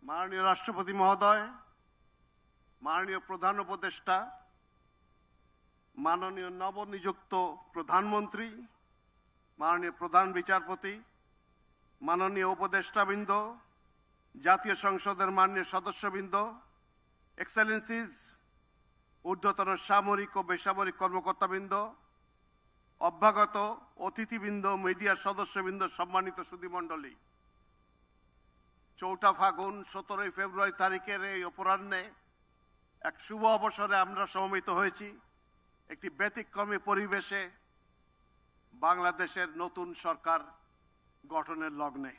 মাননীয় রাষ্ট্রপতি মহোদয়, মাননীয় প্রধান উপদেষ্টা, মাননীয় নবনিযুক্ত প্রধানমন্ত্রী, মাননীয় প্রধান বিচারপতি, মাননীয় উপদেষ্টাবৃন্দ, জাতীয় সংসদের মাননীয় সদস্যবৃন্দ, এক্সেলেন্সিজ, ঊর্ধ্বতন সামরিক ও বেসামরিক কর্মকর্তাবৃন্দ, অভ্যাগত অতিথিবৃন্দ, মিডিয়ার সদস্যবৃন্দ, সম্মানিত সুধীমণ্ডলী, 4 ফাগুন 17 ফেব্রুয়ারি তারিখের এই অপরাহ্নে এক শুভ অবসরে আমরা সমবেত হয়েছি একটি ব্যতিক্রমী পরিবেশে বাংলাদেশের নতুন সরকার গঠনের লগ্নে।